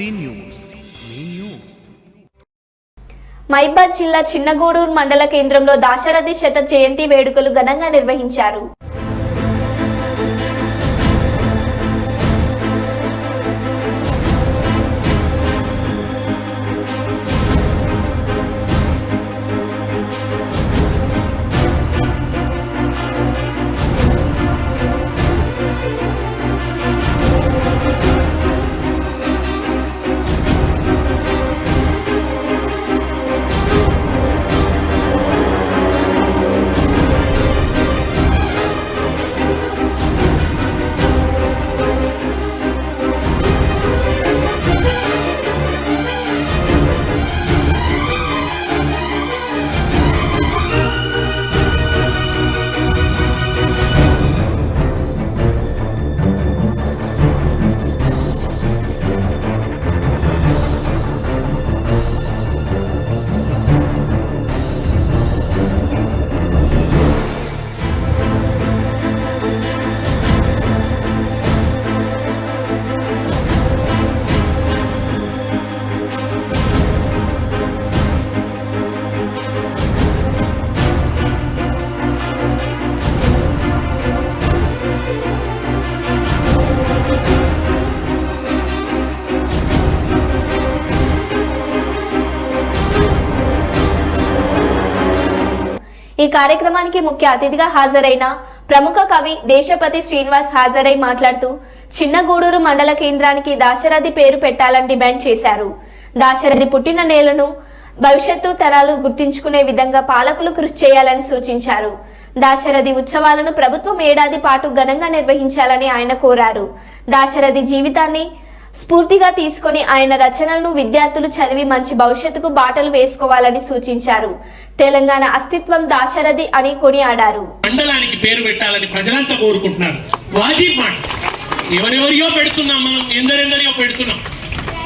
Green news మీ news. మహిబాద్ జిల్లా చిన్నగూడూరు మండల కేంద్రంలో దాశరథి శత జయంతి వేడుకలు ఘనంగా నిర్వహించారు. ఈ కార్యక్రమానికి ముఖ్య అతిథిగా హాజరైన ప్రముఖ కవి దేశపతి శ్రీనివాస్ హాజరై మాట్లాడుతూ చిన్నగూడూరు మండల కేంద్రానికి దాశరథి పేరు పెట్టాలని డిమాండ్ చేశారు. దాశరథి పుట్టిన నేలను భవిష్యత్తు తరాలు గుర్తించుకునే విధంగా పాలకులు కృషి చేయాలని సూచించారు. దాశరథి ఉత్సవాలను ప్రభుత్వం ఏడాది పాటు ఘనంగా నిర్వహించాలని ఆయన కోరారు. దాశరథి జీవితాన్ని స్ఫూర్తిగా తీసుకొని ఆయన రచనలను విద్యార్థులు చదివి మంచి భవిష్యత్తుకు బాటలు వేసుకోవాలని సూచించారు. తెలంగాణ అస్తిత్వం దాశరథి అని కొనియాడారు. మండలానికి పేరు పెట్టాలని ప్రజలంతా కోరుకుంటున్నారు. వాజీబ్ మాట. ఎవరెవరియో పెడుతున్నాం, మనం ఎందరెందరియో పెడుతున్నాం.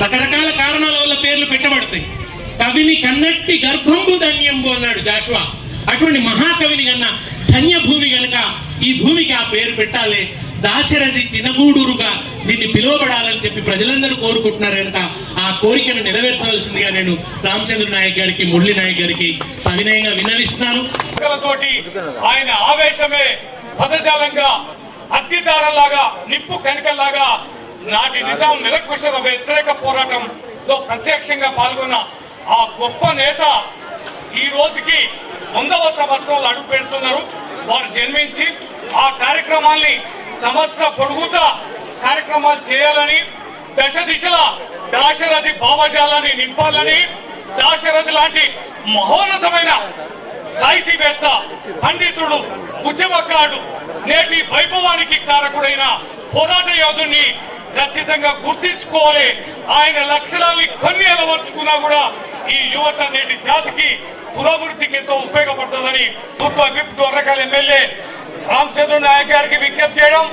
రకరకాల కారణాల వల్ల పేర్లు పెట్టబడతాయి. కవిని కన్నట్టి గర్భంబు ధన్యంబు అన్నాడు జాషువా. అటువంటి మహాకవిని కన్నా ధన్య భూమి కనుక ఈ భూమికి ఆ పేరు పెట్టాలి. దాశరథి చిన్నగూడూరుగా దీన్ని పిలువబడాలని చెప్పి ప్రజలందరూ కోరుకుంటున్నారు కనుక ఆ కోరికను నెరవేర్చవలసిందిగా నేను రామచంద్ర నాయక్ గారికి, మురళీ నాయక్ గారికి సవినయంగా విన్నవిస్తున్నాను. ఆయన ఆవేశమే పదజాలంగా, అగ్నిదారంలాగా, నిప్పు కణికల్లాగా నాటి నిజాం నిరంకుశ వ్యతిరేక పోరాటంలో ప్రత్యక్షంగా పాల్గొన్న ఆ గొప్ప నేత ఈ రోజుకి 100వ సంవత్సరంలో అడుగు పెడుతున్నారు. వారు జన్మించి ఆ కార్యక్రమాల్ని సంవత్సర పొడుగుతా కార్యక్రమాలు చేయాలని, దశ దిశల దాశరథి భావజాలాన్ని నింపాలని, దాశరథి లాంటి మహోన్నతమైన సాహితీవేత్త, పండితుడు, ఉద్యమకారుడు, నేటి వైభవానికి కారకుడైన పోరాట యోధుని ఖచ్చితంగా గుర్తించుకోవాలి. ఆయన లక్షణాన్ని కొన్ని అలవర్చుకున్నా కూడా ఈ యువత నేటి జాతికి పురోభివృద్ధికి ఎంతో ఉపయోగపడుతుందని దొరకాల ఎమ్మెల్యే రామచంద్ర నాయక్ గారికి విజ్ఞప్తి చేయడం,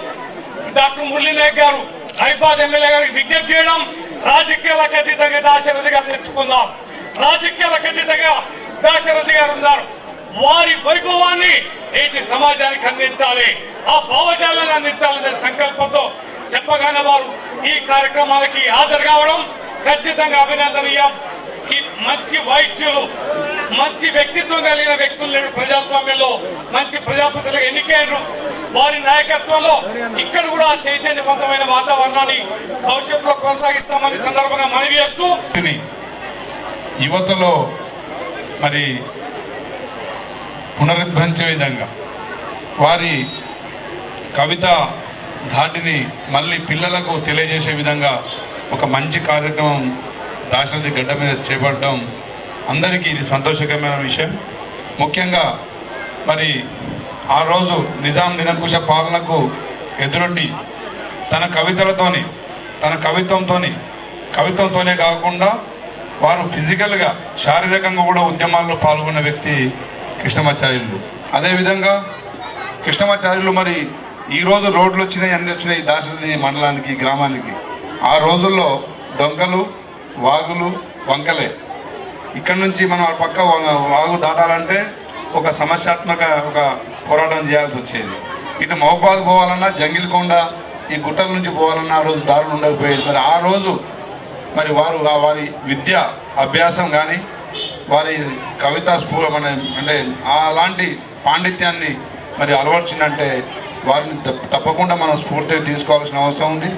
డాక్టర్ మురళీ నాయక్ గారు హైదరాబాద్ ఎమ్మెల్యే గారికి విజ్ఞప్తి చేయడం, రాజకీయాలకు అతీతంగా దాశరథి గారు తెచ్చుకుందాం. రాజకీయాలకు అతీతంగా దాశరథి గారు ఉన్నారు. వారి వైభవాన్ని నేటి సమాజానికి అందించాలి, ఆ భావజాలను అందించాలనే సంకల్పంతో చెప్పగానే వారు ఈ కార్యక్రమాలకి హాజరు కావడం ఖచ్చితంగా అభినందనీయం. ఈ మంచి వైద్యులు, మంచి వ్యక్తిత్వం కలిగిన వ్యక్తులు నేడు ప్రజాస్వామ్యంలో మంచి ప్రజాప్రతినిధులుగా ఎన్నికయ్యారు. వారి నాయకత్వంలో ఇక్కడ కూడా చైతన్యవంతమైన వాతావరణాన్ని భవిష్యత్తులో కొనసాగిస్తామని సందర్భంగా మనవి చేస్తూ యువతలో మరి పునరుద్ధరించే విధంగా వారి కవిత ధాటిని మళ్ళీ పిల్లలకు తెలియజేసే విధంగా ఒక మంచి కార్యక్రమం దాశరథి గడ్డ మీద చేపట్టడం అందరికీ ఇది సంతోషకరమైన విషయం. ముఖ్యంగా మరి ఆ రోజు నిజాం నిరంకుశ పాలనకు ఎదురొడ్డి తన కవితలతోని, తన కవిత్వంతోనే కాకుండా వారు ఫిజికల్గా, శారీరకంగా కూడా ఉద్యమాల్లో పాల్గొన్న వ్యక్తి కృష్ణమాచార్యులు. అదేవిధంగా కృష్ణమాచార్యులు మరి ఈరోజు రోడ్లు వచ్చినాయి, అన్నీ వచ్చినాయి దాశరథి మండలానికి, గ్రామానికి. ఆ రోజుల్లో డొంకలు, వాగులు, వంకలే. ఇక్కడ నుంచి మనం పక్క వాగు దాటాలంటే ఒక సమస్యాత్మక ఒక పోరాటం చేయాల్సి వచ్చేది. ఇటు మహబాద్ పోవాలన్నా, జంగిల్కొండ ఈ గుట్టల నుంచి పోవాలన్నా ఆ రోజు దారులు ఉండకపోయేది. మరి ఆ రోజు మరి వారు వారి విద్య అభ్యాసం కానీ వారి కవితా మన అంటే అలాంటి పాండిత్యాన్ని మరి అలవర్చిందంటే వారిని తప్పకుండా మనం స్ఫూర్తిగా తీసుకోవాల్సిన అవసరం ఉంది.